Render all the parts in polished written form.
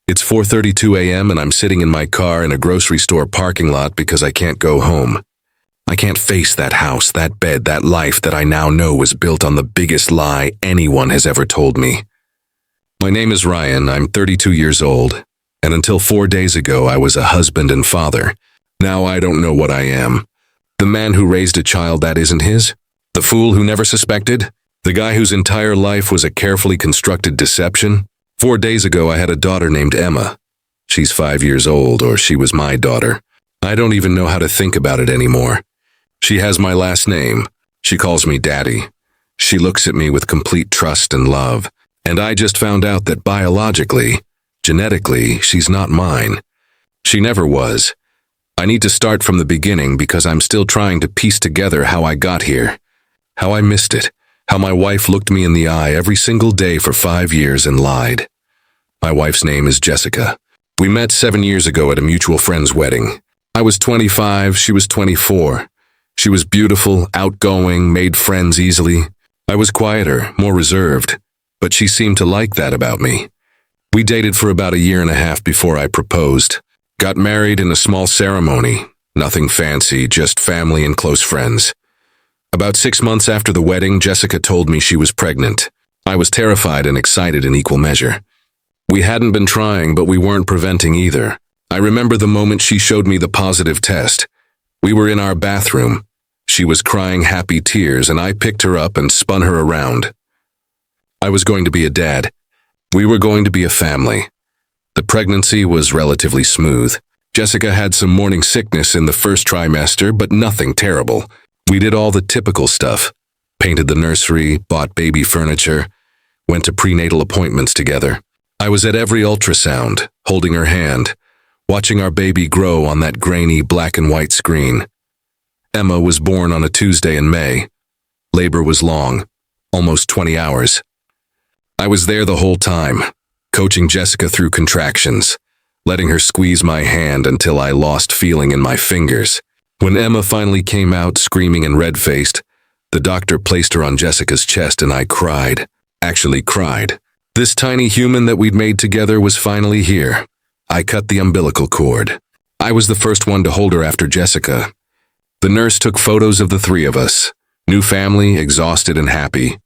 It's 4:32 a.m. and I'm sitting in my car in a grocery store parking lot because I can't go home. I can't face that house, that bed, that life that I now know was built on the biggest lie anyone has ever told me. My name is Ryan, I'm 32 years old, and until 4 days ago I was a husband and father. Now I don't know what I am. The man who raised a child that isn't his? The fool who never suspected? The guy whose entire life was a carefully constructed deception? 4 days ago I had a daughter named Emma. She's 5 years old, or she was my daughter. I don't even know how to think about it anymore. She has my last name. She calls me Daddy. She looks at me with complete trust and love. And I just found out that biologically, genetically, she's not mine. She never was. I need to start from the beginning because I'm still trying to piece together how I got here, how I missed it, how my wife looked me in the eye every single day for 5 years and lied. My wife's name is Jessica. We met 7 years ago at a mutual friend's wedding. I was 25, she was 24. She was beautiful, outgoing, made friends easily. I was quieter, more reserved, but she seemed to like that about me. We dated for about 1.5 years before I proposed. Got married in a small ceremony. Nothing fancy, just family and close friends. About 6 months after the wedding, Jessica told me she was pregnant. I was terrified and excited in equal measure. We hadn't been trying, but we weren't preventing either. I remember the moment she showed me the positive test. We were in our bathroom. She was crying happy tears, and I picked her up and spun her around. I was going to be a dad. We were going to be a family. The pregnancy was relatively smooth. Jessica had some morning sickness in the first trimester, but nothing terrible. We did all the typical stuff. Painted the nursery, bought baby furniture, went to prenatal appointments together. I was at every ultrasound, holding her hand, watching our baby grow on that grainy black and white screen. Emma was born on a Tuesday in May. Labor was long, almost 20 hours. I was there the whole time, coaching Jessica through contractions, letting her squeeze my hand until I lost feeling in my fingers. When Emma finally came out screaming and red-faced, the doctor placed her on Jessica's chest and I cried. Actually cried. This tiny human that we'd made together was finally here. I cut the umbilical cord. I was the first one to hold her after Jessica. The nurse took photos of the three of us. New family, exhausted and happy.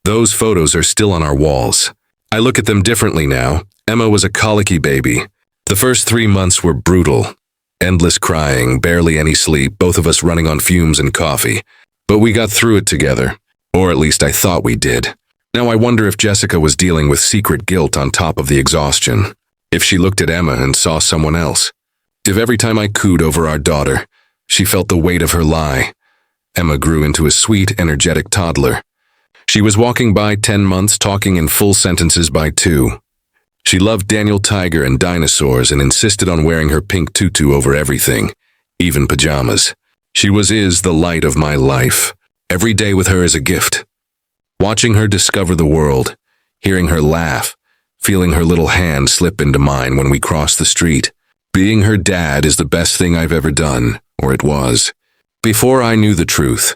Those photos are still on our walls. I look at them differently now. Emma was a colicky baby. The first 3 months were brutal. Endless crying, barely any sleep, both of us running on fumes and coffee. But we got through it together. Or at least I thought we did. Now I wonder if Jessica was dealing with secret guilt on top of the exhaustion. If she looked at Emma and saw someone else. If every time I cooed over our daughter, she felt the weight of her lie. Emma grew into a sweet, energetic toddler. She was walking by 10 months, talking in full sentences by 2. She loved Daniel Tiger and dinosaurs and insisted on wearing her pink tutu over everything, even pajamas. She is the light of my life. Every day with her is a gift. Watching her discover the world, hearing her laugh, feeling her little hand slip into mine when we cross the street. Being her dad is the best thing I've ever done, or it was. Before I knew the truth,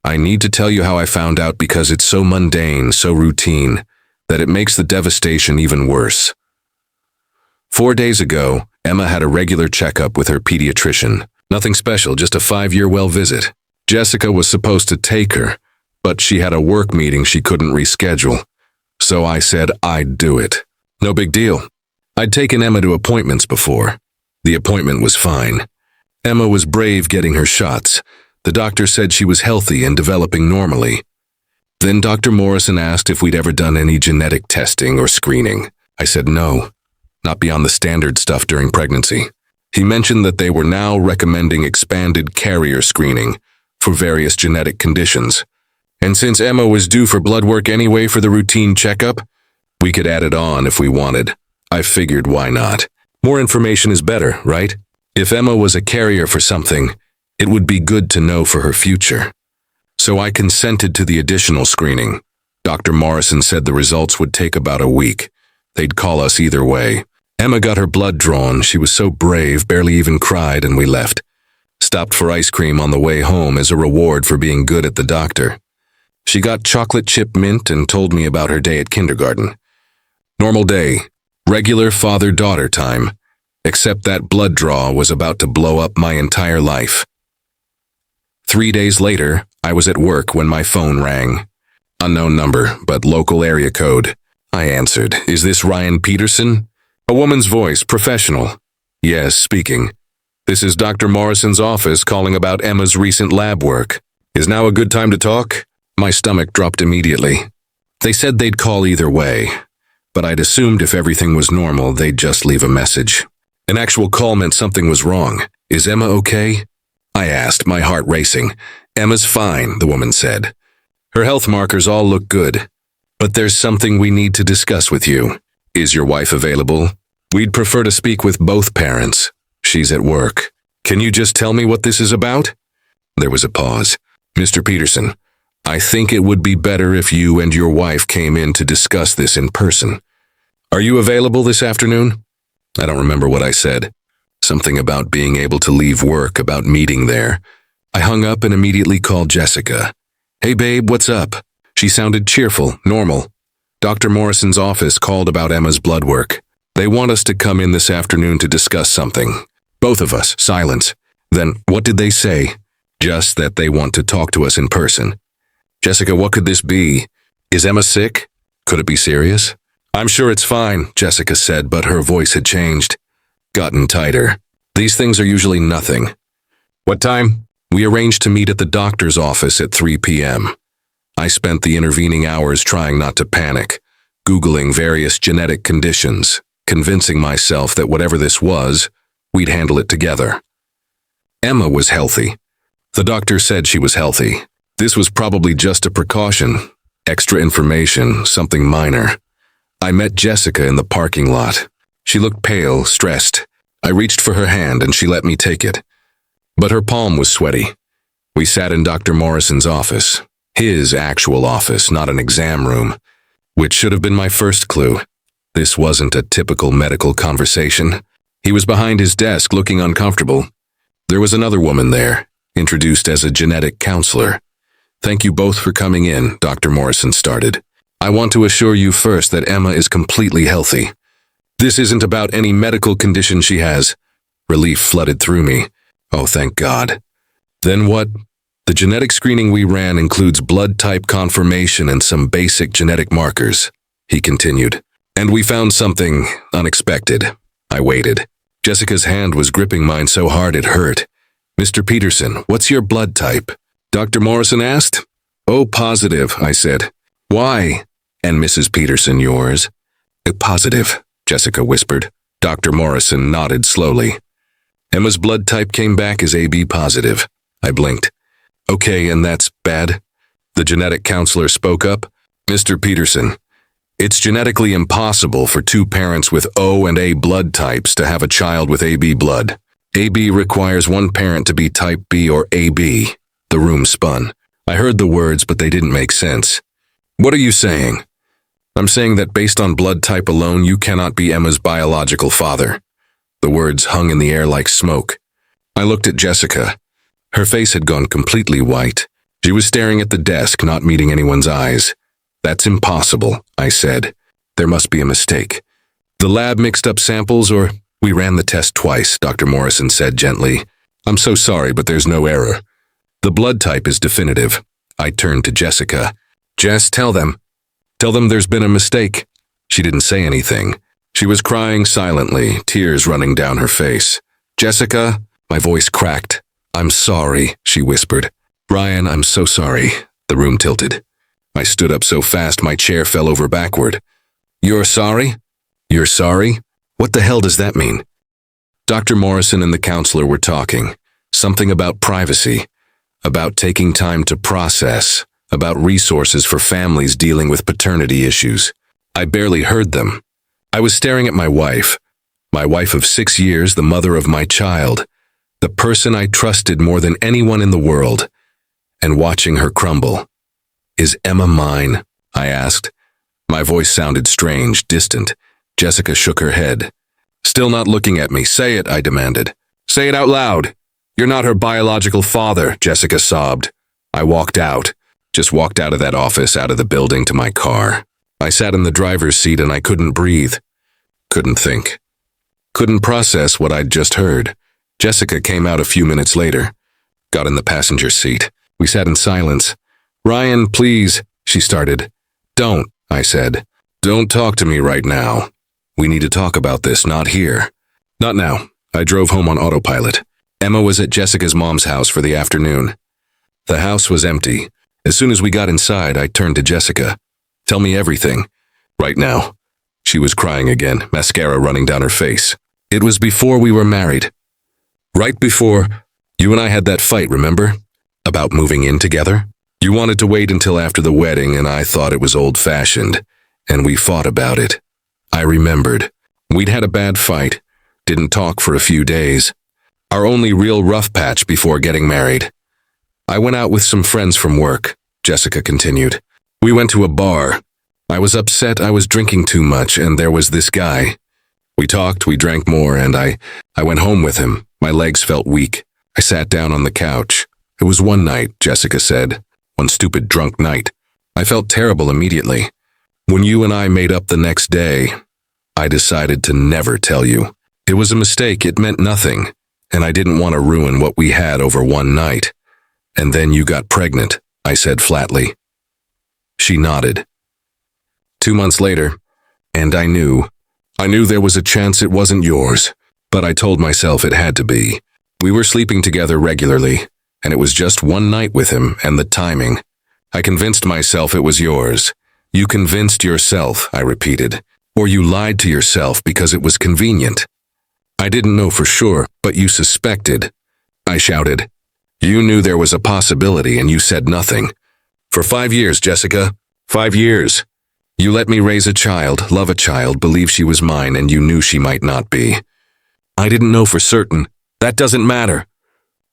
I need to tell you how I found out because it's so mundane, so routine, that it makes the devastation even worse. 4 days ago, Emma had a regular checkup with her pediatrician. Nothing special, just a 5-year well visit. Jessica was supposed to take her, but she had a work meeting she couldn't reschedule. So I said I'd do it. No big deal. I'd taken Emma to appointments before. The appointment was fine. Emma was brave getting her shots. The doctor said she was healthy and developing normally. Then Dr. Morrison asked if we'd ever done any genetic testing or screening. I said no, not beyond the standard stuff during pregnancy. He mentioned that they were now recommending expanded carrier screening for various genetic conditions. And since Emma was due for blood work anyway for the routine checkup, we could add it on if we wanted. I figured why not. More information is better, right? If Emma was a carrier for something, it would be good to know for her future. So I consented to the additional screening. Dr. Morrison said the results would take about a week. They'd call us either way. Emma got her blood drawn. She was so brave, barely even cried, and we left. Stopped for ice cream on the way home as a reward for being good at the doctor. She got chocolate chip mint and told me about her day at kindergarten. Normal day. Regular father-daughter time, except that blood draw was about to blow up my entire life. 3 days later, I was at work when my phone rang. Unknown number, but local area code. I answered. Is this Ryan Peterson? A woman's voice, professional. Yes, speaking. This is Dr. Morrison's office calling about Emma's recent lab work. Is now a good time to talk? My stomach dropped immediately. They said they'd call either way, but I'd assumed if everything was normal, they'd just leave a message. An actual call meant something was wrong. Is Emma okay? I asked, my heart racing. Emma's fine, the woman said. Her health markers all look good. But there's something we need to discuss with you. Is your wife available? We'd prefer to speak with both parents. She's at work. Can you just tell me what this is about? There was a pause. Mr. Peterson, I think it would be better if you and your wife came in to discuss this in person. Are you available this afternoon? I don't remember what I said. Something about being able to leave work, about meeting there. I hung up and immediately called Jessica. Hey babe, what's up? She sounded cheerful, normal. Dr. Morrison's office called about Emma's blood work. They want us to come in this afternoon to discuss something. Both of us, silence. Then, what did they say? Just that they want to talk to us in person. Jessica, what could this be? Is Emma sick? Could it be serious? I'm sure it's fine, Jessica said, but her voice had changed. Gotten tighter. These things are usually nothing. What time? We arranged to meet at the doctor's office at 3 p.m. I spent the intervening hours trying not to panic, Googling various genetic conditions, convincing myself that whatever this was, we'd handle it together. Emma was healthy. The doctor said she was healthy. This was probably just a precaution, extra information, something minor. I met Jessica in the parking lot. She looked pale, stressed. I reached for her hand and she let me take it. But her palm was sweaty. We sat in Dr. Morrison's office. His actual office, not an exam room. Which should have been my first clue. This wasn't a typical medical conversation. He was behind his desk, looking uncomfortable. There was another woman there, introduced as a genetic counselor. Thank you both for coming in, Dr. Morrison started. I want to assure you first that Emma is completely healthy. This isn't about any medical condition she has. Relief flooded through me. Oh, thank God. Then what? The genetic screening we ran includes blood type confirmation and some basic genetic markers, he continued. And we found something unexpected. I waited. Jessica's hand was gripping mine so hard it hurt. Mr. Peterson, what's your blood type? Dr. Morrison asked. Oh, positive, I said. Why? And Mrs. Peterson, yours? Positive, Jessica whispered. Dr. Morrison nodded slowly. Emma's blood type came back as AB positive. I blinked. Okay, and that's bad? The genetic counselor spoke up. Mr. Peterson, it's genetically impossible for two parents with O and A blood types to have a child with AB blood. AB requires one parent to be type B or AB. The room spun. I heard the words, but they didn't make sense. What are you saying? I'm saying that based on blood type alone, you cannot be Emma's biological father. The words hung in the air like smoke. I looked at Jessica. Her face had gone completely white. She was staring at the desk, not meeting anyone's eyes. That's impossible, I said. There must be a mistake. The lab mixed up samples, or we ran the test twice, Dr. Morrison said gently. I'm so sorry, but there's no error. The blood type is definitive. I turned to Jessica. Jess, tell them. Tell them there's been a mistake. She didn't say anything. She was crying silently, tears running down her face. Jessica, my voice cracked. I'm sorry, she whispered. Ryan, I'm so sorry. The room tilted. I stood up so fast my chair fell over backward. You're sorry? You're sorry? What the hell does that mean? Dr. Morrison and the counselor were talking. Something about privacy. About taking time to process. About resources for families dealing with paternity issues. I barely heard them. I was staring at my wife of 6 years, the mother of my child, the person I trusted more than anyone in the world, and watching her crumble. Is Emma mine? I asked. My voice sounded strange, distant. Jessica shook her head. Still not looking at me. Say it, I demanded. Say it out loud. You're not her biological father, Jessica sobbed. I walked out. Just walked out of that office, out of the building to my car. I sat in the driver's seat and I couldn't breathe. Couldn't think. Couldn't process what I'd just heard. Jessica came out a few minutes later. Got in the passenger seat. We sat in silence. "Ryan, please," she started. "Don't," I said. "Don't talk to me right now. We need to talk about this, not here." "Not now." I drove home on autopilot. Emma was at Jessica's mom's house for the afternoon. The house was empty. As soon as we got inside, I turned to Jessica. "Tell me everything. Right now." She was crying again, mascara running down her face. "It was before we were married. Right before you and I had that fight, remember? About moving in together? You wanted to wait until after the wedding, and I thought it was old-fashioned, and we fought about it. I remembered. We'd had a bad fight, didn't talk for a few days. Our only real rough patch before getting married. I went out with some friends from work," Jessica continued. "We went to a bar. I was upset I was drinking too much, and there was this guy. We talked, we drank more, and I went home with him. My legs felt weak. I sat down on the couch. It was one night," Jessica said. "One stupid drunk night. I felt terrible immediately. When you and I made up the next day, I decided to never tell you. It was a mistake, it meant nothing, and I didn't want to ruin what we had over one night. And then you got pregnant," I said flatly. She nodded. 2 months later, and I knew there was a chance it wasn't yours, but I told myself it had to be. We were sleeping together regularly, and it was just one night with him, and the timing. I convinced myself it was yours. You convinced yourself, I repeated, or you lied to yourself because it was convenient. I didn't know for sure, but you suspected, I shouted. You knew there was a possibility and you said nothing. For 5 years, Jessica. 5 years. You let me raise a child, love a child, believe she was mine, and you knew she might not be. I didn't know for certain. That doesn't matter.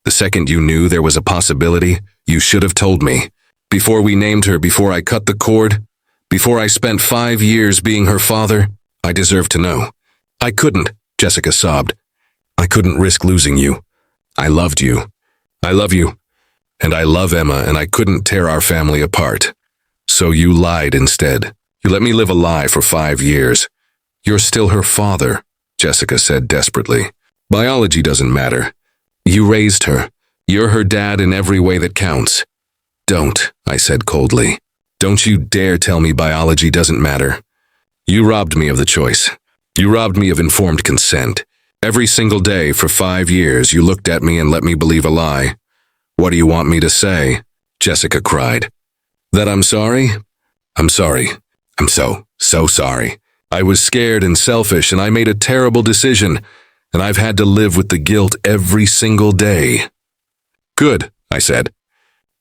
The second you knew there was a possibility, you should have told me. Before we named her, before I cut the cord, before I spent 5 years being her father, I deserve to know. I couldn't, Jessica sobbed. I couldn't risk losing you. I loved you. I love you. And I love Emma, and I couldn't tear our family apart. So you lied instead. You let me live a lie for 5 years. You're still her father, Jessica said desperately. Biology doesn't matter. You raised her. You're her dad in every way that counts. Don't, I said coldly. Don't you dare tell me biology doesn't matter. You robbed me of the choice. You robbed me of informed consent. Every single day for 5 years you looked at me and let me believe a lie. What do you want me to say? Jessica cried. That I'm sorry? I'm sorry. I'm so sorry. I was scared and selfish, and I made a terrible decision, and I've had to live with the guilt every single day. Good, I said.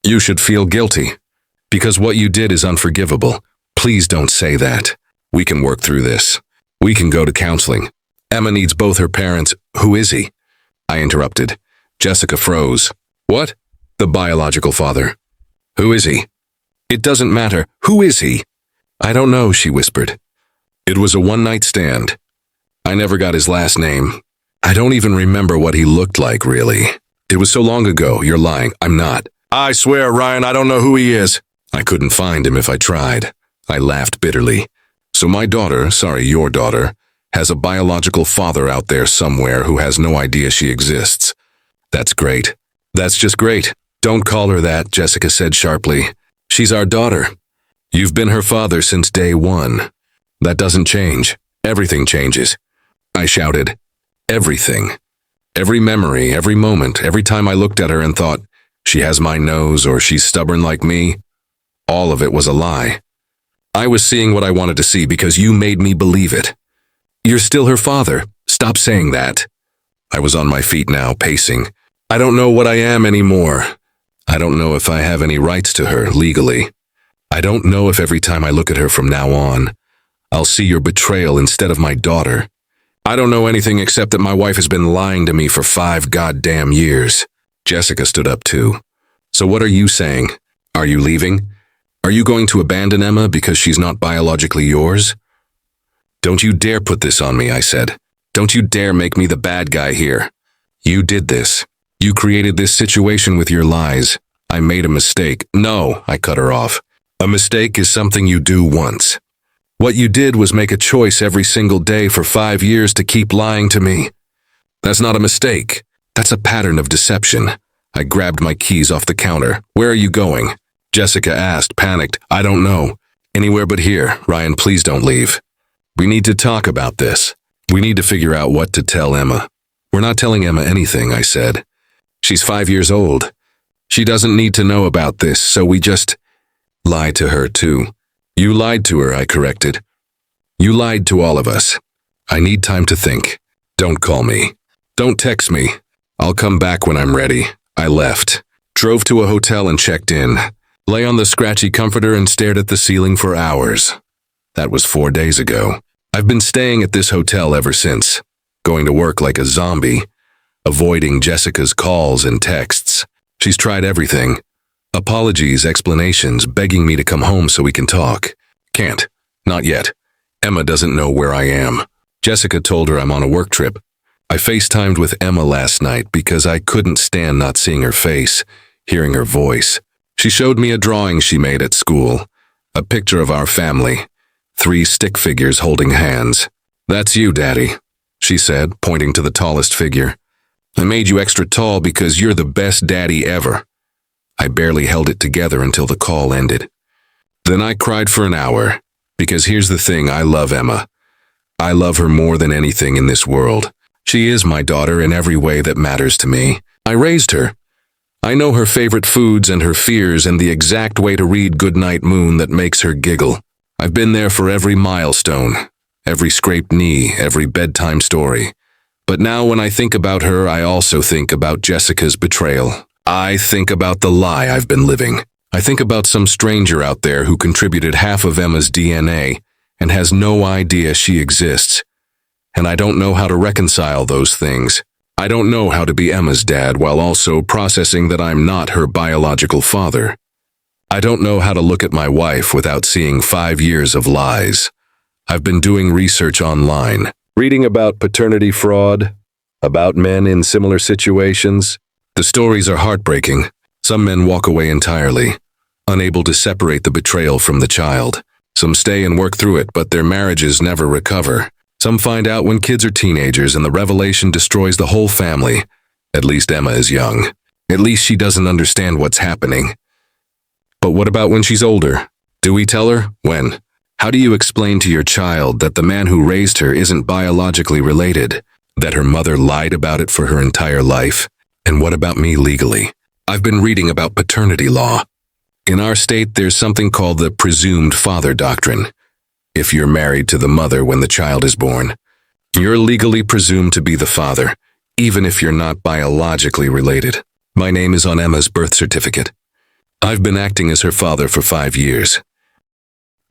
You should feel guilty, because what you did is unforgivable. Please don't say that. We can work through this. We can go to counseling. Emma needs both her parents. Who is he? I interrupted. Jessica froze. What? The biological father. Who is he? It doesn't matter. Who is he? I don't know, she whispered. It was a one-night stand. I never got his last name. I don't even remember what he looked like, really. It was so long ago. You're lying. I'm not. I swear, Ryan, I don't know who he is. I couldn't find him if I tried. I laughed bitterly. So my daughter, sorry, your daughter, has a biological father out there somewhere who has no idea she exists. That's great. That's just great. Don't call her that, Jessica said sharply. She's our daughter. You've been her father since day one. That doesn't change. Everything changes. I shouted. Everything. Every memory, every moment, every time I looked at her and thought, she has my nose or she's stubborn like me, all of it was a lie. I was seeing what I wanted to see because you made me believe it. You're still her father. Stop saying that. I was on my feet now, pacing. I don't know what I am anymore. I don't know if I have any rights to her legally. I don't know if every time I look at her from now on, I'll see your betrayal instead of my daughter. I don't know anything except that my wife has been lying to me for 5 goddamn years. Jessica stood up too. So what are you saying? Are you leaving? Are you going to abandon Emma because she's not biologically yours? Don't you dare put this on me, I said. Don't you dare make me the bad guy here. You did this. You created this situation with your lies. I made a mistake. No, I cut her off. A mistake is something you do once. What you did was make a choice every single day for 5 years to keep lying to me. That's not a mistake. That's a pattern of deception. I grabbed my keys off the counter. Where are you going? Jessica asked, panicked. I don't know. Anywhere but here. Ryan, please don't leave. We need to talk about this. We need to figure out what to tell Emma. We're not telling Emma anything, I said. She's 5 years old. She doesn't need to know about this, so we just lie to her too. You lied to her, I corrected. You lied to all of us. I need time to think. Don't call me. Don't text me. I'll come back when I'm ready. I left, drove to a hotel and checked in, lay on the scratchy comforter and stared at the ceiling for hours. That was 4 days ago. I've been staying at this hotel ever since, going to work like a zombie, avoiding Jessica's calls and texts. She's tried everything. Apologies, explanations, begging me to come home so we can talk. Can't. Not yet. Emma doesn't know where I am. Jessica told her I'm on a work trip. I FaceTimed with Emma last night because I couldn't stand not seeing her face, hearing her voice. She showed me a drawing she made at school, a picture of our family, 3 stick figures holding hands. That's you, Daddy, she said, pointing to the tallest figure. I made you extra tall because you're the best daddy ever. I barely held it together until the call ended. Then I cried for an hour, because here's the thing, I love Emma. I love her more than anything in this world. She is my daughter in every way that matters to me. I raised her. I know her favorite foods and her fears and the exact way to read Goodnight Moon that makes her giggle. I've been there for every milestone, every scraped knee, every bedtime story. But now when I think about her, I also think about Jessica's betrayal. I think about the lie I've been living. I think about some stranger out there who contributed half of Emma's DNA and has no idea she exists. And I don't know how to reconcile those things. I don't know how to be Emma's dad while also processing that I'm not her biological father. I don't know how to look at my wife without seeing 5 years of lies. I've been doing research online, reading about paternity fraud, about men in similar situations. The stories are heartbreaking. Some men walk away entirely, unable to separate the betrayal from the child. Some stay and work through it, but their marriages never recover. Some find out when kids are teenagers and the revelation destroys the whole family. At least Emma is young. At least she doesn't understand what's happening. But what about when she's older? Do we tell her? When? How do you explain to your child that the man who raised her isn't biologically related? That her mother lied about it for her entire life? And what about me legally? I've been reading about paternity law. In our state, there's something called the presumed father doctrine. If you're married to the mother when the child is born, you're legally presumed to be the father, even if you're not biologically related. My name is on Emma's birth certificate. I've been acting as her father for 5 years.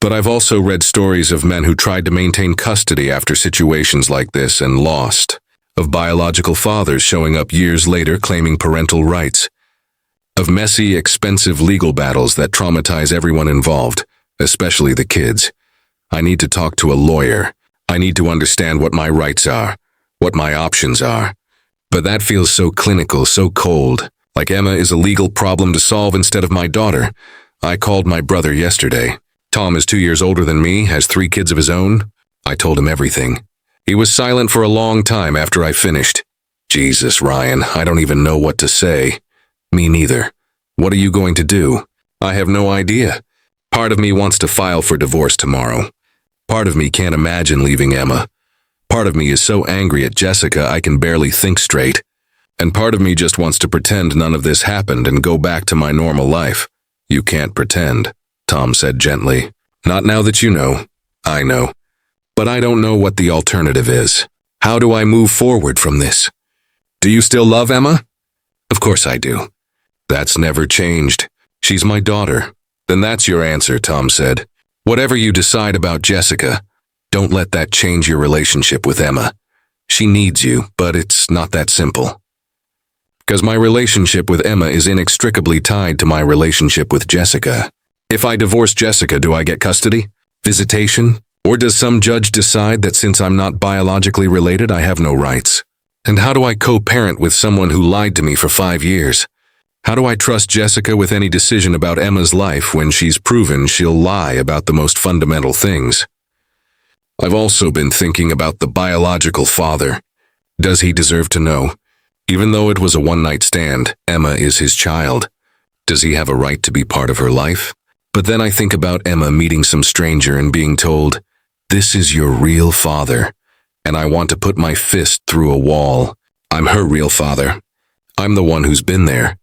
But I've also read stories of men who tried to maintain custody after situations like this and lost, of biological fathers showing up years later claiming parental rights, of messy, expensive legal battles that traumatize everyone involved, especially the kids. I need to talk to a lawyer. I need to understand what my rights are, what my options are. But that feels so clinical, so cold, like Emma is a legal problem to solve instead of my daughter. I called my brother yesterday. Tom is 2 years older than me, has 3 kids of his own. I told him everything. He was silent for a long time after I finished. Jesus, Ryan, I don't even know what to say. Me neither. What are you going to do? I have no idea. Part of me wants to file for divorce tomorrow. Part of me can't imagine leaving Emma. Part of me is so angry at Jessica I can barely think straight. And part of me just wants to pretend none of this happened and go back to my normal life. You can't pretend, Tom said gently. Not now that you know. I know. But I don't know what the alternative is. How do I move forward from this? Do you still love Emma? Of course I do. That's never changed. She's my daughter. Then that's your answer, Tom said. Whatever you decide about Jessica, don't let that change your relationship with Emma. She needs you, but it's not that simple. Because my relationship with Emma is inextricably tied to my relationship with Jessica. If I divorce Jessica, do I get custody? Visitation? Or does some judge decide that since I'm not biologically related, I have no rights? And how do I co-parent with someone who lied to me for 5 years? How do I trust Jessica with any decision about Emma's life when she's proven she'll lie about the most fundamental things? I've also been thinking about the biological father. Does he deserve to know? Even though it was a one-night stand, Emma is his child. Does he have a right to be part of her life? But then I think about Emma meeting some stranger and being told, "This is your real father," and I want to put my fist through a wall. I'm her real father. I'm the one who's been there.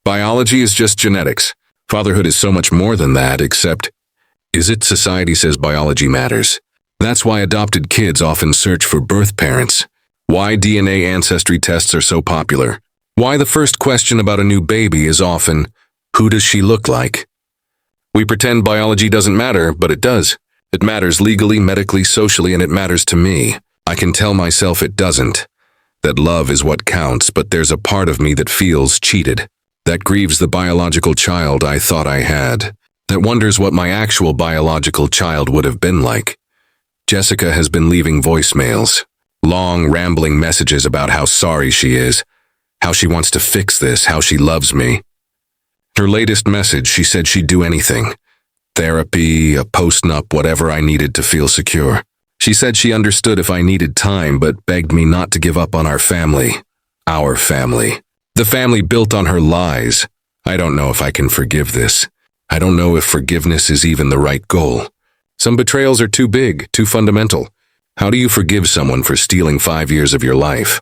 Biology is just genetics. Fatherhood is so much more than that, except, is it society says biology matters? That's why adopted kids often search for birth parents. Why DNA ancestry tests are so popular. Why the first question about a new baby is often, who does she look like? We pretend biology doesn't matter, but it does. It matters legally, medically, socially, and it matters to me. I can tell myself it doesn't. That love is what counts, but there's a part of me that feels cheated. That grieves the biological child I thought I had. That wonders what my actual biological child would have been like. Jessica has been leaving voicemails. Long, rambling messages about how sorry she is, how she wants to fix this, how she loves me. Her latest message, she said she'd do anything. Therapy, a post-nup, whatever I needed to feel secure. She said she understood if I needed time, but begged me not to give up on our family. Our family. The family built on her lies. I don't know if I can forgive this. I don't know if forgiveness is even the right goal. Some betrayals are too big, too fundamental. How do you forgive someone for stealing 5 years of your life?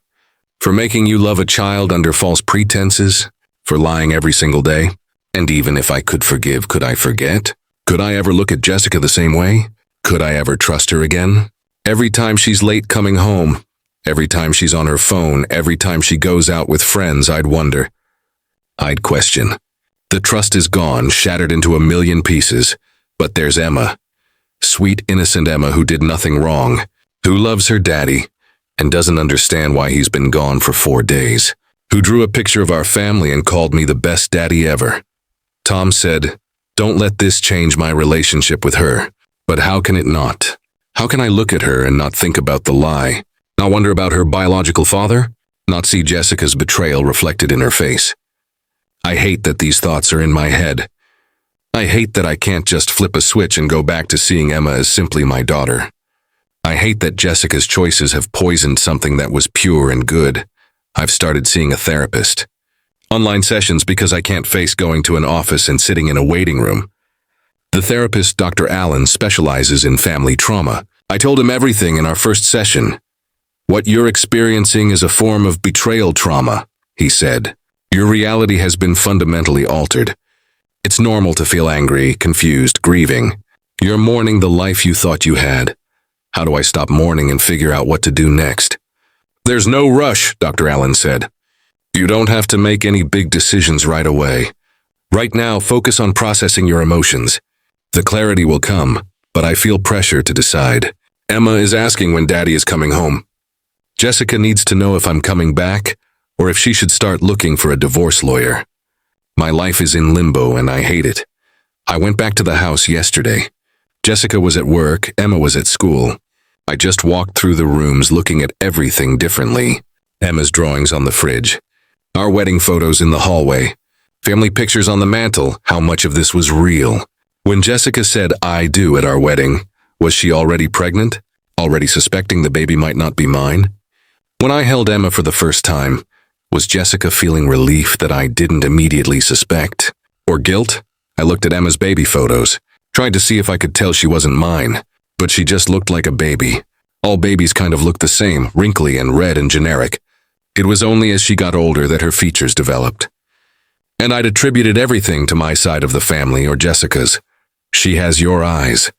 For making you love a child under false pretenses? For lying every single day? And even if I could forgive, could I forget? Could I ever look at Jessica the same way? Could I ever trust her again? Every time she's late coming home, every time she's on her phone, every time she goes out with friends, I'd wonder. I'd question. The trust is gone, shattered into a million pieces. But there's Emma. Sweet, innocent Emma who did nothing wrong. Who loves her daddy and doesn't understand why he's been gone for 4 days, who drew a picture of our family and called me the best daddy ever. Tom said, "Don't let this change my relationship with her." But how can it not? How can I look at her and not think about the lie? Not wonder about her biological father? Not see Jessica's betrayal reflected in her face? I hate that these thoughts are in my head. I hate that I can't just flip a switch and go back to seeing Emma as simply my daughter. I hate that Jessica's choices have poisoned something that was pure and good. I've started seeing a therapist. Online sessions because I can't face going to an office and sitting in a waiting room. The therapist, Dr. Allen, specializes in family trauma. I told him everything in our first session. "What you're experiencing is a form of betrayal trauma," he said. "Your reality has been fundamentally altered. It's normal to feel angry, confused, grieving. You're mourning the life you thought you had. How do I stop mourning and figure out what to do next?" "There's no rush," Dr. Allen said. "You don't have to make any big decisions right away. Right now, focus on processing your emotions. The clarity will come, but I feel pressure to decide. Emma is asking when Daddy is coming home. Jessica needs to know if I'm coming back, or if she should start looking for a divorce lawyer. My life is in limbo and I hate it. I went back to the house yesterday. Jessica was at work, Emma was at school. I just walked through the rooms looking at everything differently. Emma's drawings on the fridge. Our wedding photos in the hallway. Family pictures on the mantle. How much of this was real? When Jessica said "I do" at our wedding, was she already pregnant? Already suspecting the baby might not be mine? When I held Emma for the first time, was Jessica feeling relief that I didn't immediately suspect? Or guilt? I looked at Emma's baby photos, tried to see if I could tell she wasn't mine, but she just looked like a baby. All babies kind of look the same, wrinkly and red and generic. It was only as she got older that her features developed. And I'd attributed everything to my side of the family or Jessica's. She has your eyes.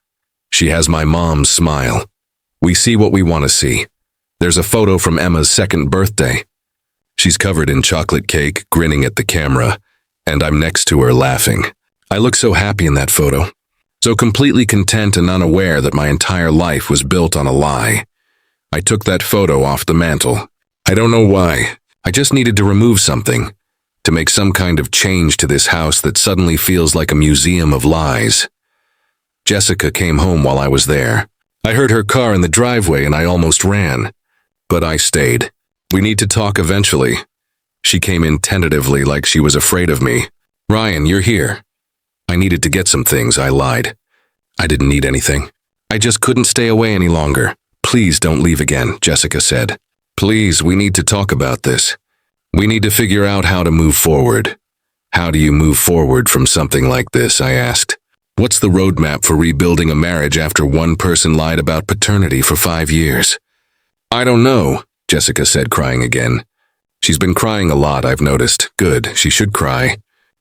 She has my mom's smile. We see what we want to see. There's a photo from Emma's 2nd birthday. She's covered in chocolate cake, grinning at the camera, and I'm next to her laughing. I look so happy in that photo. So completely content and unaware that my entire life was built on a lie. I took that photo off the mantle. I don't know why. I just needed to remove something, to make some kind of change to this house that suddenly feels like a museum of lies. Jessica came home while I was there. I heard her car in the driveway and I almost ran. But I stayed. "We need to talk eventually." She came in tentatively like she was afraid of me. "Ryan, you're here." I needed to get some things, I lied. I didn't need anything. I just couldn't stay away any longer. Please don't leave again, Jessica said. Please, we need to talk about this. We need to figure out how to move forward. How do you move forward from something like this, I asked. What's the roadmap for rebuilding a marriage after one person lied about paternity for 5 years? I don't know, Jessica said, crying again. She's been crying a lot, I've noticed. Good, she should cry.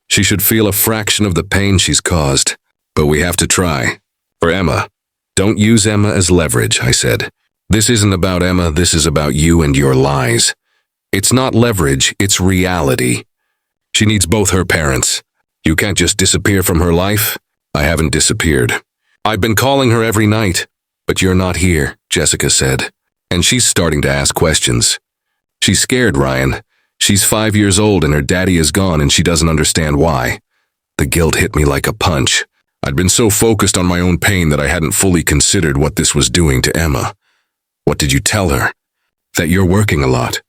She should feel a fraction of the pain she's caused. But we have to try. For Emma. Don't use Emma as leverage, I said. This isn't about Emma, this is about you and your lies. It's not leverage, it's reality. She needs both her parents. You can't just disappear from her life. I haven't disappeared. I've been calling her every night. But you're not here, Jessica said. And she's starting to ask questions. She's scared, Ryan. She's 5 years old and her daddy is gone and she doesn't understand why. The guilt hit me like a punch. I'd been so focused on my own pain that I hadn't fully considered what this was doing to Emma. What did you tell her? That you're working a lot.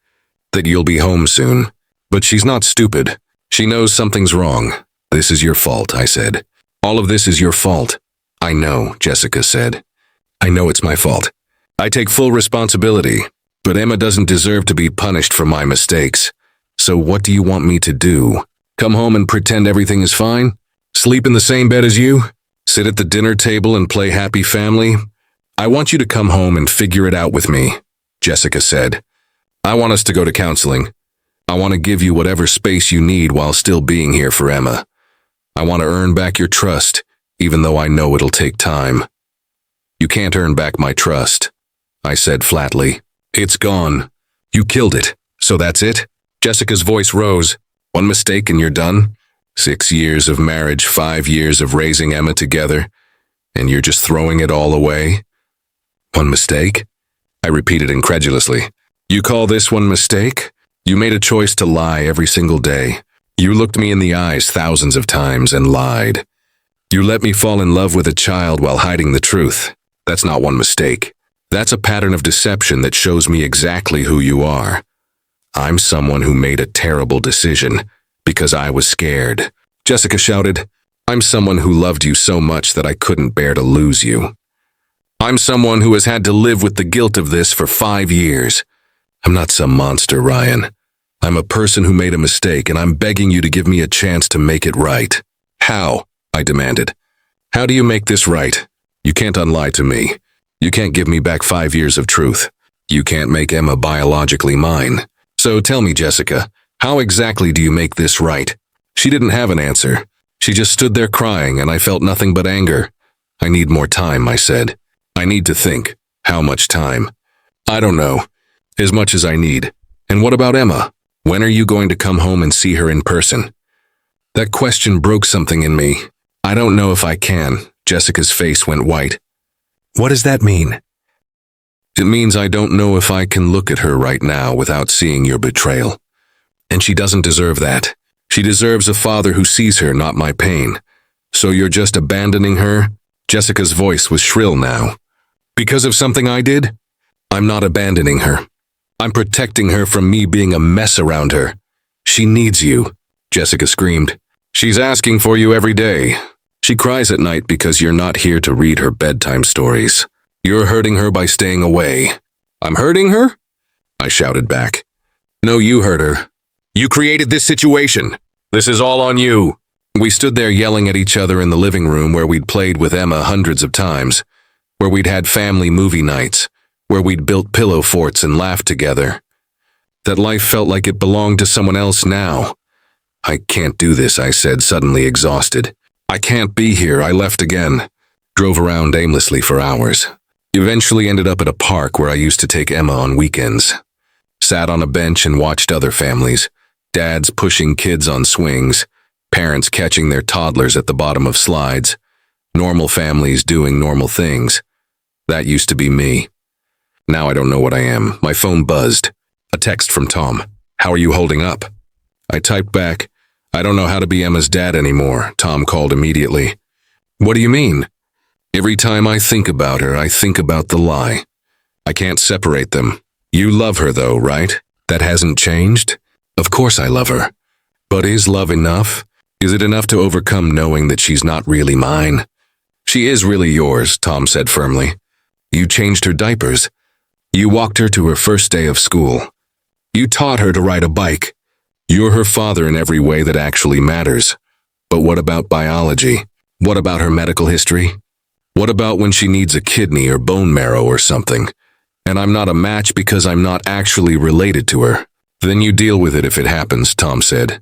That you'll be home soon. But she's not stupid. She knows something's wrong. This is your fault, I said. All of this is your fault. I know, Jessica said. I know it's my fault. I take full responsibility. But Emma doesn't deserve to be punished for my mistakes. So what do you want me to do? Come home and pretend everything is fine? Sleep in the same bed as you? Sit at the dinner table and play happy family? I want you to come home and figure it out with me, Jessica said. I want us to go to counseling. I want to give you whatever space you need while still being here for Emma. I want to earn back your trust, even though I know it'll take time. You can't earn back my trust, I said flatly. It's gone. You killed it. So that's it? Jessica's voice rose. One mistake and you're done? 6 years of marriage, 5 years of raising Emma together, and you're just throwing it all away? One mistake? I repeated incredulously. You call this one mistake? You made a choice to lie every single day. You looked me in the eyes thousands of times and lied. You let me fall in love with a child while hiding the truth. That's not one mistake. That's a pattern of deception that shows me exactly who you are. I'm someone who made a terrible decision because I was scared. Jessica shouted, I'm someone who loved you so much that I couldn't bear to lose you. I'm someone who has had to live with the guilt of this for 5 years. I'm not some monster, Ryan. I'm a person who made a mistake, and I'm begging you to give me a chance to make it right. How? I demanded. How do you make this right? You can't unlie to me. You can't give me back 5 years of truth. You can't make Emma biologically mine. So tell me, Jessica, how exactly do you make this right? She didn't have an answer. She just stood there crying, and I felt nothing but anger. I need more time, I said. I need to think. How much time? I don't know. As much as I need. And what about Emma? When are you going to come home and see her in person? That question broke something in me. I don't know if I can. Jessica's face went white. What does that mean? It means I don't know if I can look at her right now without seeing your betrayal. And she doesn't deserve that. She deserves a father who sees her, not my pain. So you're just abandoning her? Jessica's voice was shrill now. Because of something I did? I'm not abandoning her. I'm protecting her from me being a mess around her. She needs you, Jessica screamed. She's asking for you every day. She cries at night because you're not here to read her bedtime stories. You're hurting her by staying away. I'm hurting her? I shouted back. No, you hurt her. You created this situation. This is all on you. We stood there yelling at each other in the living room where we'd played with Emma hundreds of times, where we'd had family movie nights, where we'd built pillow forts and laughed together. That life felt like it belonged to someone else now. I can't do this, I said, suddenly exhausted. I can't be here. I left again. Drove around aimlessly for hours. Eventually ended up at a park where I used to take Emma on weekends. Sat on a bench and watched other families. Dads pushing kids on swings. Parents catching their toddlers at the bottom of slides. Normal families doing normal things. That used to be me. Now I don't know what I am. My phone buzzed. A text from Tom. How are you holding up? I typed back. I don't know how to be Emma's dad anymore. Tom called immediately. What do you mean? Every time I think about her, I think about the lie. I can't separate them. You love her though, right? That hasn't changed? Of course I love her. But is love enough? Is it enough to overcome knowing that she's not really mine? She is really yours, Tom said firmly. You changed her diapers. You walked her to her first day of school. You taught her to ride a bike. You're her father in every way that actually matters. But what about biology? What about her medical history? What about when she needs a kidney or bone marrow or something? And I'm not a match because I'm not actually related to her. Then you deal with it if it happens, Tom said.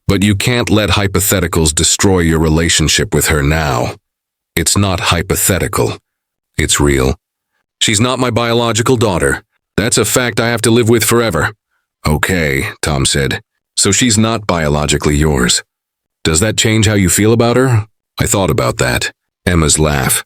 But you can't let hypotheticals destroy your relationship with her now. It's not hypothetical. It's real. She's not my biological daughter. That's a fact I have to live with forever. Okay, Tom said. So she's not biologically yours. Does that change how you feel about her? I thought about that. Emma's laugh.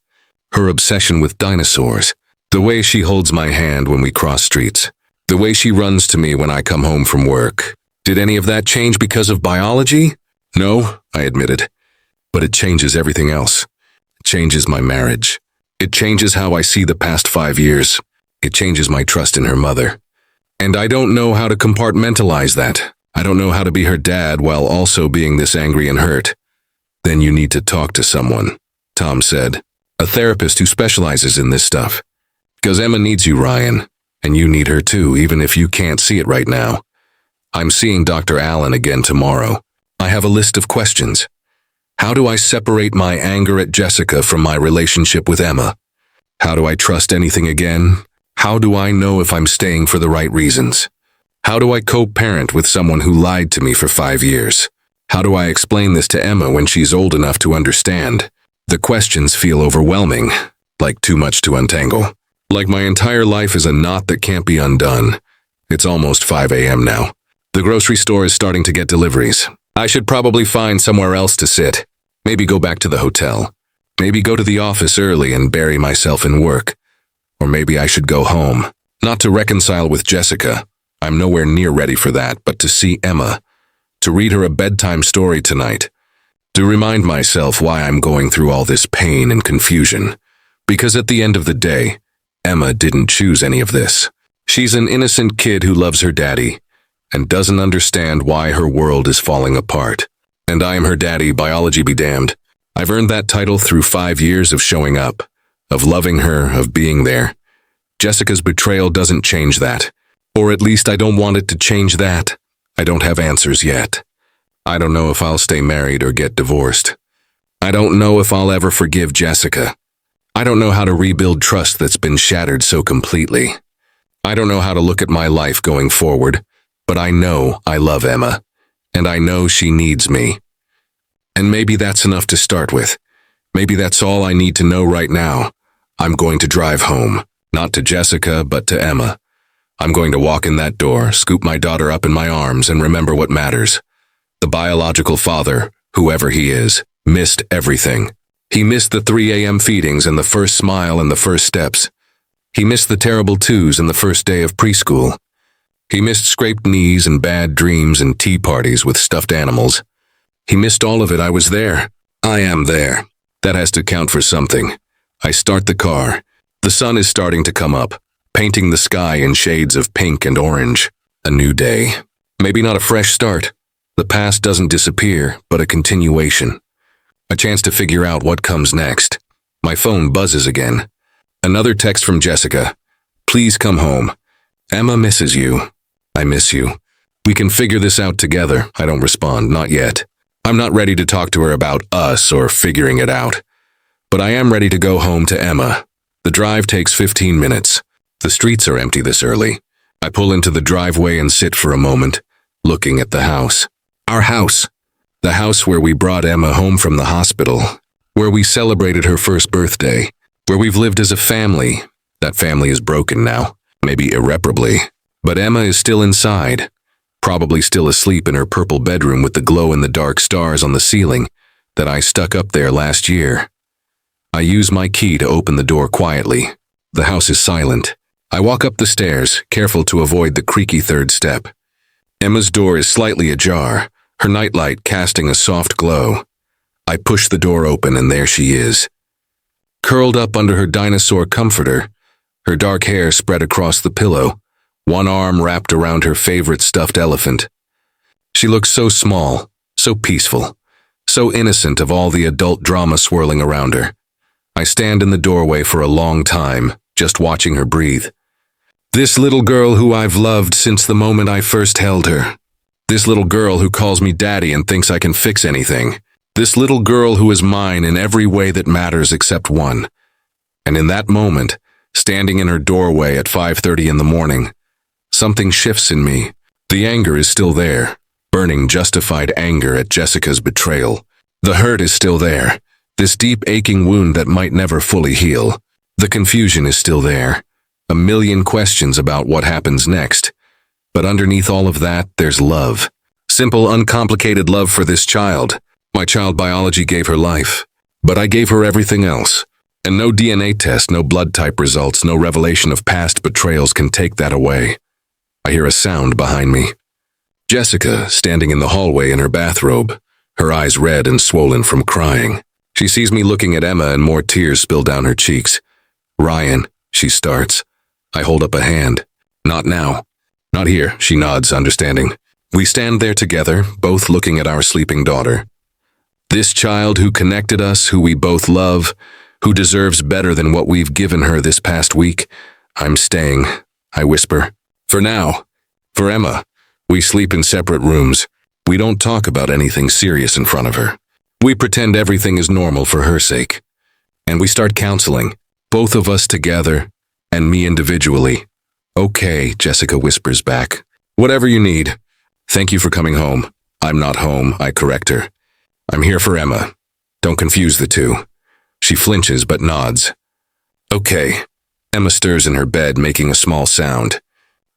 Her obsession with dinosaurs. The way she holds my hand when we cross streets. The way she runs to me when I come home from work. Did any of that change because of biology? No, I admitted. But it changes everything else. It changes my marriage. It changes how I see the past 5 years. It changes my trust in her mother. And I don't know how to compartmentalize that. I don't know how to be her dad while also being this angry and hurt. Then you need to talk to someone, Tom said. A therapist who specializes in this stuff. Because Emma needs you, Ryan. And you need her too, even if you can't see it right now. I'm seeing Dr. Allen again tomorrow. I have a list of questions. How do I separate my anger at Jessica from my relationship with Emma? How do I trust anything again? How do I know if I'm staying for the right reasons? How do I co-parent with someone who lied to me for 5 years? How do I explain this to Emma when she's old enough to understand? The questions feel overwhelming, like too much to untangle. Like my entire life is a knot that can't be undone. It's almost 5 a.m. now. The grocery store is starting to get deliveries. I should probably find somewhere else to sit. Maybe go back to the hotel. Maybe go to the office early and bury myself in work. Or maybe I should go home. Not to reconcile with Jessica. I'm nowhere near ready for that, but to see Emma. To read her a bedtime story tonight. To remind myself why I'm going through all this pain and confusion. Because at the end of the day, Emma didn't choose any of this. She's an innocent kid who loves her daddy and doesn't understand why her world is falling apart. And I am her daddy, biology be damned. I've earned that title through 5 years of showing up, of loving her, of being there. Jessica's betrayal doesn't change that. Or at least I don't want it to change that. I don't have answers yet. I don't know if I'll stay married or get divorced. I don't know if I'll ever forgive Jessica. I don't know how to rebuild trust that's been shattered so completely. I don't know how to look at my life going forward, but I know I love Emma, and I know she needs me. And maybe that's enough to start with. Maybe that's all I need to know right now. I'm going to drive home, not to Jessica, but to Emma. I'm going to walk in that door, scoop my daughter up in my arms, and remember what matters. The biological father, whoever he is, missed everything. He missed the 3 a.m. feedings and the first smile and the first steps. He missed the terrible twos and the first day of preschool. He missed scraped knees and bad dreams and tea parties with stuffed animals. He missed all of it. I was there. I am there. That has to count for something. I start the car. The sun is starting to come up, painting the sky in shades of pink and orange. A new day. Maybe not a fresh start. The past doesn't disappear, but a continuation. A chance to figure out what comes next. My phone buzzes again. Another text from Jessica. Please come home. Emma misses you. I miss you. We can figure this out together. I don't respond, not yet. I'm not ready to talk to her about us or figuring it out. But I am ready to go home to Emma. The drive takes 15 minutes. The streets are empty this early. I pull into the driveway and sit for a moment, looking at the house. Our house. The house where we brought Emma home from the hospital. Where we celebrated her first birthday. Where we've lived as a family. That family is broken now. Maybe irreparably. But Emma is still inside. Probably still asleep in her purple bedroom with the glow-in-the-dark stars on the ceiling that I stuck up there last year. I use my key to open the door quietly. The house is silent. I walk up the stairs, careful to avoid the creaky third step. Emma's door is slightly ajar, her nightlight casting a soft glow. I push the door open and there she is. Curled up under her dinosaur comforter, her dark hair spread across the pillow, one arm wrapped around her favorite stuffed elephant. She looks so small, so peaceful, so innocent of all the adult drama swirling around her. I stand in the doorway for a long time, just watching her breathe. This little girl who I've loved since the moment I first held her. This little girl who calls me daddy and thinks I can fix anything. This little girl who is mine in every way that matters except one. And in that moment, standing in her doorway at 5:30 in the morning, something shifts in me. The anger is still there, burning justified anger at Jessica's betrayal. The hurt is still there, this deep aching wound that might never fully heal. The confusion is still there, a million questions about what happens next. But underneath all of that, there's love. Simple, uncomplicated love for this child. My child biology gave her life, but I gave her everything else. And no DNA test, no blood type results, no revelation of past betrayals can take that away. I hear a sound behind me. Jessica, standing in the hallway in her bathrobe, her eyes red and swollen from crying. She sees me looking at Emma and more tears spill down her cheeks. "Ryan," she starts. I hold up a hand. "Not now." "Not here," she nods, understanding. We stand there together, both looking at our sleeping daughter. This child who connected us, who we both love, who deserves better than what we've given her this past week. "I'm staying," I whisper. "For now. For Emma. We sleep in separate rooms. We don't talk about anything serious in front of her. We pretend everything is normal for her sake. And we start counseling, both of us together, and me individually." "Okay," Jessica whispers back. "Whatever you need. Thank you for coming home." "I'm not home," I correct her. "I'm here for Emma. Don't confuse the two." She flinches but nods. "Okay." Emma stirs in her bed, making a small sound.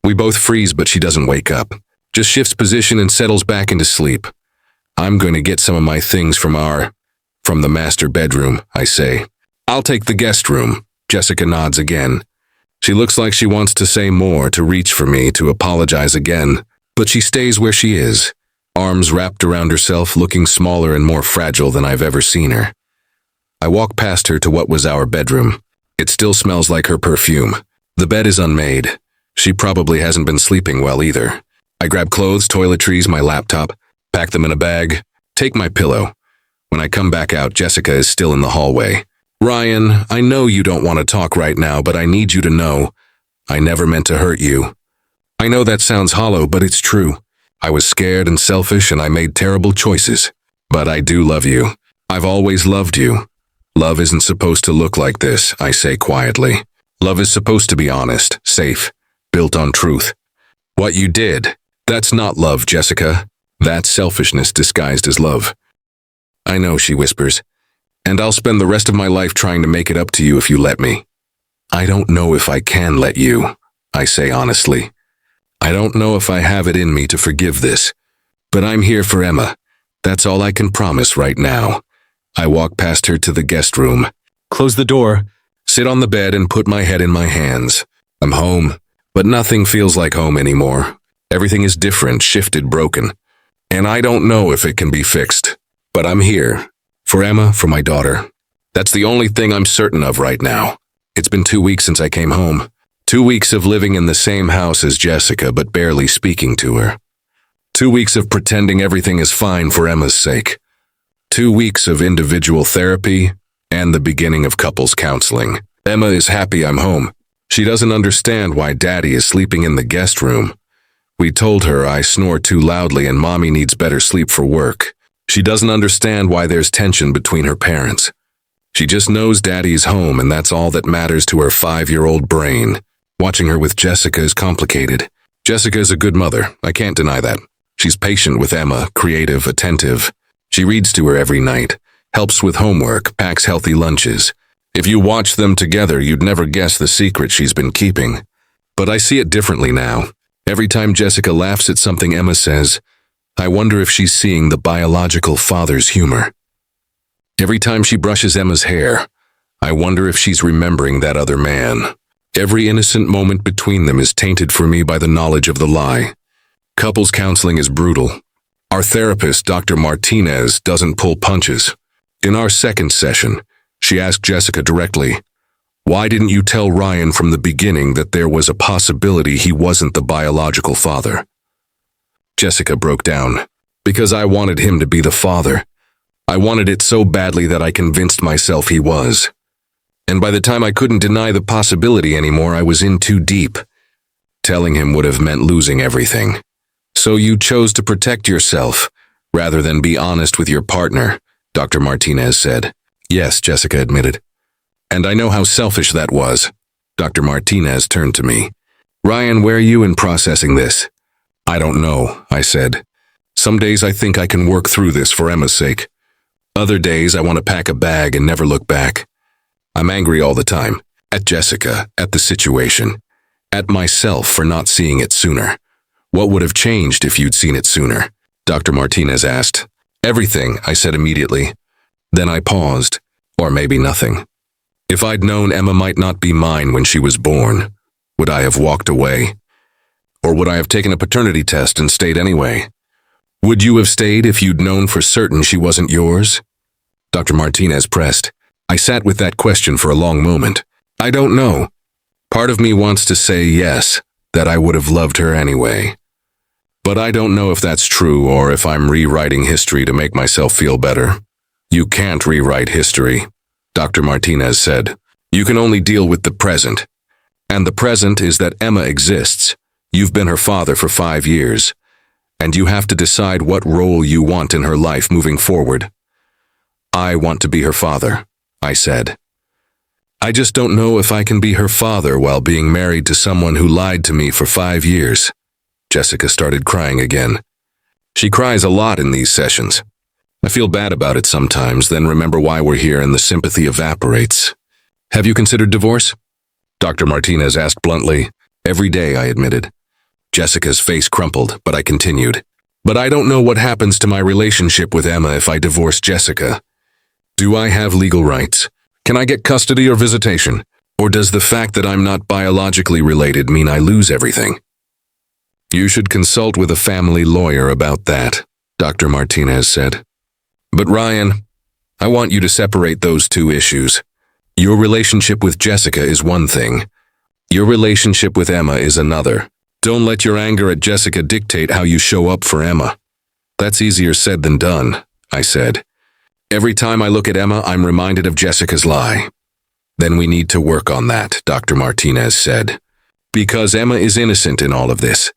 We both freeze, but she doesn't wake up. Just shifts position and settles back into sleep. "I'm going to get some of my things from the master bedroom," I say. "I'll take the guest room." Jessica nods again. She looks like she wants to say more, to reach for me, to apologize again, but she stays where she is, arms wrapped around herself, looking smaller and more fragile than I've ever seen her. I walk past her to what was our bedroom. It still smells like her perfume. The bed is unmade. She probably hasn't been sleeping well either. I grab clothes, toiletries, my laptop, pack them in a bag, take my pillow. When I come back out, Jessica is still in the hallway. "Ryan, I know you don't want to talk right now, but I need you to know I never meant to hurt you. I know that sounds hollow, but it's true. I was scared and selfish and I made terrible choices. But I do love you. I've always loved you. Love isn't supposed to look like this," I say quietly. "Love is supposed to be honest, safe, built on truth. What you did, that's not love, Jessica. That's selfishness disguised as love." "I know," she whispers. "And I'll spend the rest of my life trying to make it up to you if you let me." "I don't know if I can let you," I say honestly. "I don't know if I have it in me to forgive this. But I'm here for Emma. That's all I can promise right now." I walk past her to the guest room, close the door, sit on the bed and put my head in my hands. I'm home, but nothing feels like home anymore. Everything is different, shifted, broken. And I don't know if it can be fixed. But I'm here. For Emma, for my daughter. That's the only thing I'm certain of right now. It's been 2 weeks since I came home. 2 weeks of living in the same house as Jessica, but barely speaking to her. 2 weeks of pretending everything is fine for Emma's sake. 2 weeks of individual therapy and the beginning of couples counseling. Emma is happy I'm home. She doesn't understand why Daddy is sleeping in the guest room. We told her I snore too loudly and Mommy needs better sleep for work. She doesn't understand why there's tension between her parents. She just knows Daddy's home and that's all that matters to her 5-year-old brain. Watching her with Jessica is complicated. Jessica is a good mother, I can't deny that. She's patient with Emma, creative, attentive. She reads to her every night, helps with homework, packs healthy lunches. If you watch them together, you'd never guess the secret she's been keeping. But I see it differently now. Every time Jessica laughs at something Emma says, I wonder if she's seeing the biological father's humor. Every time she brushes Emma's hair, I wonder if she's remembering that other man. Every innocent moment between them is tainted for me by the knowledge of the lie. Couples counseling is brutal. Our therapist, Dr. Martinez, doesn't pull punches. In our second session, she asked Jessica directly, "Why didn't you tell Ryan from the beginning that there was a possibility he wasn't the biological father?" Jessica broke down. "Because I wanted him to be the father. I wanted it so badly that I convinced myself he was." And by the time I couldn't deny the possibility anymore, I was in too deep. Telling him would have meant losing everything. So you chose to protect yourself, rather than be honest with your partner, Dr. Martinez said. Yes, Jessica admitted. And I know how selfish that was. Dr. Martinez turned to me. Ryan, where are you in processing this? I don't know, I said. Some days I think I can work through this for Emma's sake. Other days I want to pack a bag and never look back. I'm angry all the time. At Jessica, at the situation. At myself for not seeing it sooner. What would have changed if you'd seen it sooner? Dr. Martinez asked. Everything, I said immediately. Then I paused. Or maybe nothing. If I'd known Emma might not be mine when she was born, would I have walked away? Or would I have taken a paternity test and stayed anyway? Would you have stayed if you'd known for certain she wasn't yours? Dr. Martinez pressed. I sat with that question for a long moment. I don't know. Part of me wants to say yes, that I would have loved her anyway. But I don't know if that's true or if I'm rewriting history to make myself feel better. You can't rewrite history, Dr. Martinez said. You can only deal with the present. And the present is that Emma exists. You've been her father for 5 years. And you have to decide what role you want in her life moving forward. I want to be her father, I said. I just don't know if I can be her father while being married to someone who lied to me for 5 years. Jessica started crying again. She cries a lot in these sessions. I feel bad about it sometimes, then remember why we're here and the sympathy evaporates. Have you considered divorce? Dr. Martinez asked bluntly. Every day, I admitted. Jessica's face crumpled, but I continued. But I don't know what happens to my relationship with Emma if I divorce Jessica. Do I have legal rights? Can I get custody or visitation? Or does the fact that I'm not biologically related mean I lose everything? You should consult with a family lawyer about that, Dr. Martinez said. But Ryan, I want you to separate those two issues. Your relationship with Jessica is one thing. Your relationship with Emma is another. Don't let your anger at Jessica dictate how you show up for Emma. That's easier said than done, I said. Every time I look at Emma, I'm reminded of Jessica's lie. Then we need to work on that, Dr. Martinez said. Because Emma is innocent in all of this,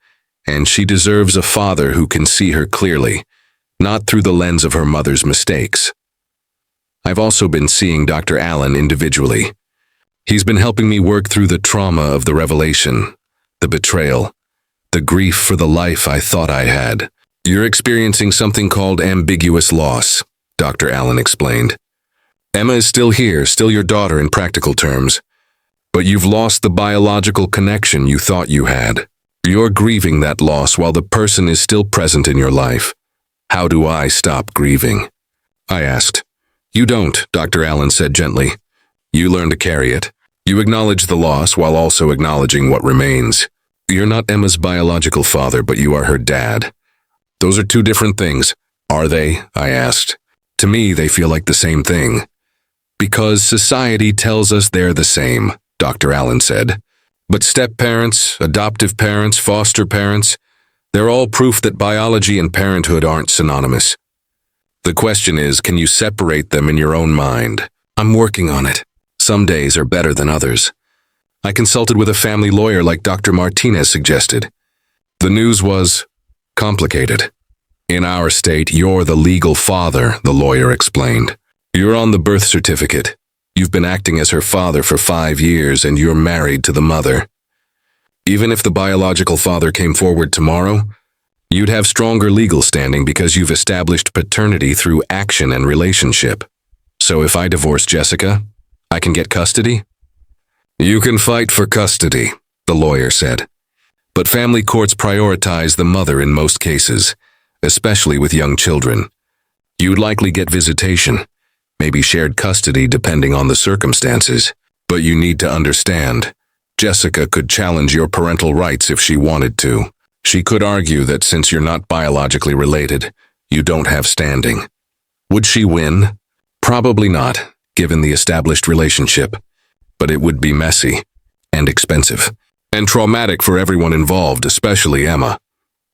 and she deserves a father who can see her clearly, not through the lens of her mother's mistakes. I've also been seeing Dr. Allen individually. He's been helping me work through the trauma of the revelation, the betrayal, the grief for the life I thought I had. You're experiencing something called ambiguous loss, Dr. Allen explained. Emma is still here, still your daughter in practical terms, but you've lost the biological connection you thought you had. You're grieving that loss while the person is still present in your life. How do I stop grieving? I asked. You don't, Dr. Allen said gently. You learn to carry it. You acknowledge the loss while also acknowledging what remains. You're not Emma's biological father, but you are her dad. Those are two different things. Are they? I asked. To me, they feel like the same thing. Because society tells us they're the same, Dr. Allen said. But step-parents, adoptive parents, foster parents, they're all proof that biology and parenthood aren't synonymous. The question is, can you separate them in your own mind? I'm working on it. Some days are better than others. I consulted with a family lawyer like Dr. Martinez suggested. The news was complicated. In our state, you're the legal father, the lawyer explained. You're on the birth certificate. You've been acting as her father for 5 years and you're married to the mother. Even if the biological father came forward tomorrow, you'd have stronger legal standing because you've established paternity through action and relationship. So if I divorce Jessica, I can get custody? You can fight for custody, the lawyer said. But family courts prioritize the mother in most cases, especially with young children. You'd likely get visitation, maybe shared custody depending on the circumstances. But you need to understand, Jessica could challenge your parental rights if she wanted to. She could argue that since you're not biologically related, you don't have standing. Would she win? Probably not, given the established relationship. But it would be messy and expensive and traumatic for everyone involved, especially Emma.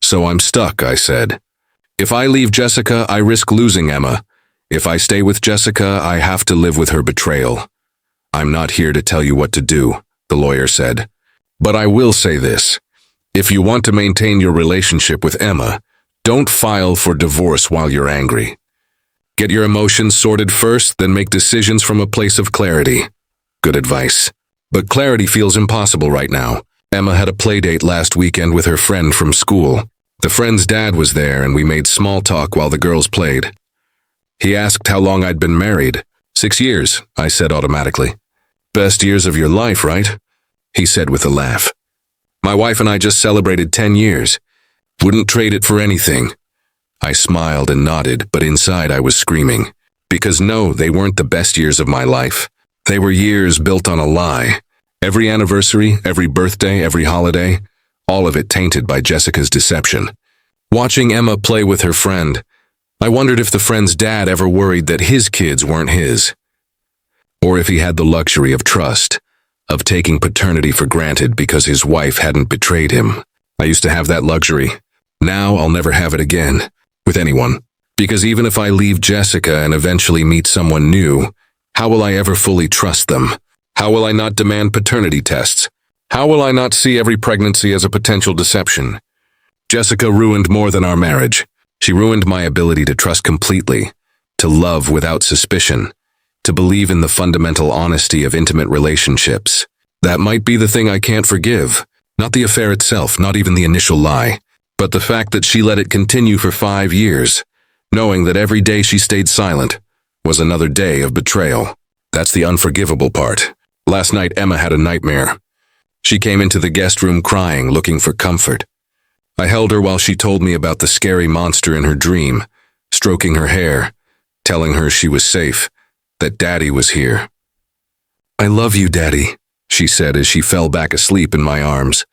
So I'm stuck, I said. If I leave Jessica, I risk losing Emma. If I stay with Jessica, I have to live with her betrayal. I'm not here to tell you what to do, the lawyer said. But I will say this. If you want to maintain your relationship with Emma, don't file for divorce while you're angry. Get your emotions sorted first, then make decisions from a place of clarity. Good advice. But clarity feels impossible right now. Emma had a play date last weekend with her friend from school. The friend's dad was there and we made small talk while the girls played. He asked how long I'd been married. 6 years, I said automatically. Best years of your life, right? He said with a laugh. My wife and I just celebrated 10 years. Wouldn't trade it for anything. I smiled and nodded, but inside I was screaming. Because no, they weren't the best years of my life. They were years built on a lie. Every anniversary, every birthday, every holiday, all of it tainted by Jessica's deception. Watching Emma play with her friend, I wondered if the friend's dad ever worried that his kids weren't his. Or if he had the luxury of trust, of taking paternity for granted because his wife hadn't betrayed him. I used to have that luxury. Now I'll never have it again, with anyone. Because even if I leave Jessica and eventually meet someone new, how will I ever fully trust them? How will I not demand paternity tests? How will I not see every pregnancy as a potential deception? Jessica ruined more than our marriage. She ruined my ability to trust completely, to love without suspicion, to believe in the fundamental honesty of intimate relationships. That might be the thing I can't forgive. Not the affair itself, not even the initial lie, but the fact that she let it continue for 5 years, knowing that every day she stayed silent was another day of betrayal. That's the unforgivable part. Last night, Emma had a nightmare. She came into the guest room crying, looking for comfort. I held her while she told me about the scary monster in her dream, stroking her hair, telling her she was safe, that Daddy was here. I love you, Daddy, she said as she fell back asleep in my arms.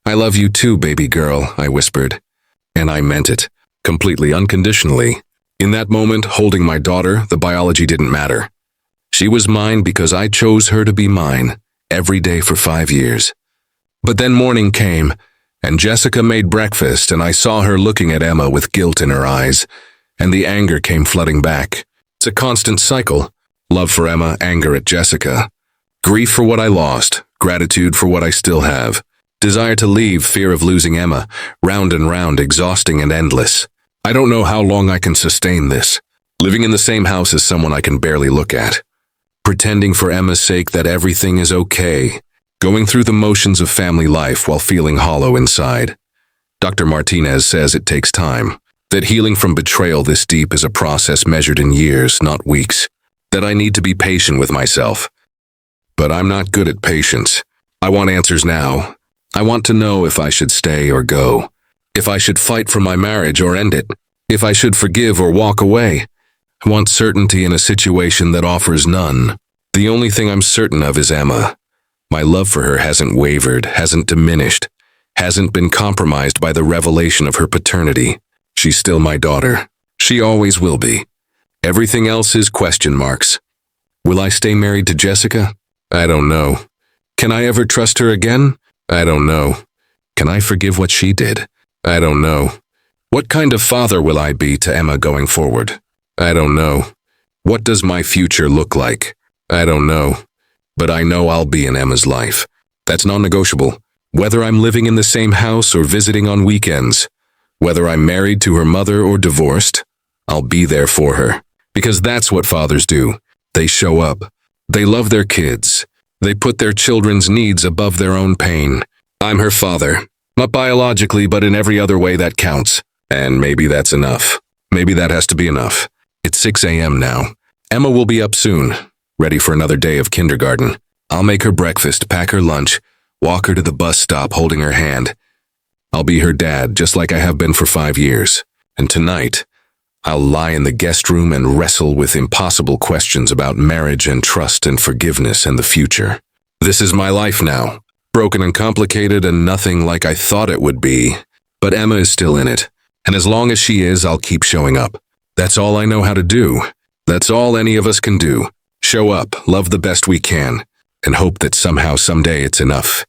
I love you too, baby girl, I whispered. And I meant it, completely unconditionally. In that moment, holding my daughter, the biology didn't matter. She was mine because I chose her to be mine, every day for 5 years. But then morning came, and Jessica made breakfast, and I saw her looking at Emma with guilt in her eyes, and the anger came flooding back. It's a constant cycle. Love for Emma, anger at Jessica. Grief for what I lost, gratitude for what I still have. Desire to leave, fear of losing Emma, round and round, exhausting and endless. I don't know how long I can sustain this. Living in the same house as someone I can barely look at. Pretending for Emma's sake that everything is okay. Going through the motions of family life while feeling hollow inside. Dr. Martinez says it takes time. That healing from betrayal this deep is a process measured in years, not weeks. That I need to be patient with myself. But I'm not good at patience. I want answers now. I want to know if I should stay or go. If I should fight for my marriage or end it. If I should forgive or walk away. I want certainty in a situation that offers none. The only thing I'm certain of is Emma. My love for her hasn't wavered, hasn't diminished, hasn't been compromised by the revelation of her paternity. She's still my daughter. She always will be. Everything else is question marks. Will I stay married to Jessica? I don't know. Can I ever trust her again? I don't know. Can I forgive what she did? I don't know. What kind of father will I be to Emma going forward? I don't know. What does my future look like? I don't know. But I know I'll be in Emma's life. That's non-negotiable. Whether I'm living in the same house or visiting on weekends, whether I'm married to her mother or divorced, I'll be there for her. Because that's what fathers do. They show up. They love their kids. They put their children's needs above their own pain. I'm her father. Not biologically, but in every other way that counts. And maybe that's enough. Maybe that has to be enough. It's 6 a.m. now. Emma will be up soon, ready for another day of kindergarten. I'll make her breakfast, pack her lunch, walk her to the bus stop holding her hand. I'll be her dad, just like I have been for 5 years. And tonight, I'll lie in the guest room and wrestle with impossible questions about marriage and trust and forgiveness and the future. This is my life now, broken and complicated and nothing like I thought it would be. But Emma is still in it, and as long as she is, I'll keep showing up. That's all I know how to do. That's all any of us can do. Show up, love the best we can, and hope that somehow someday it's enough.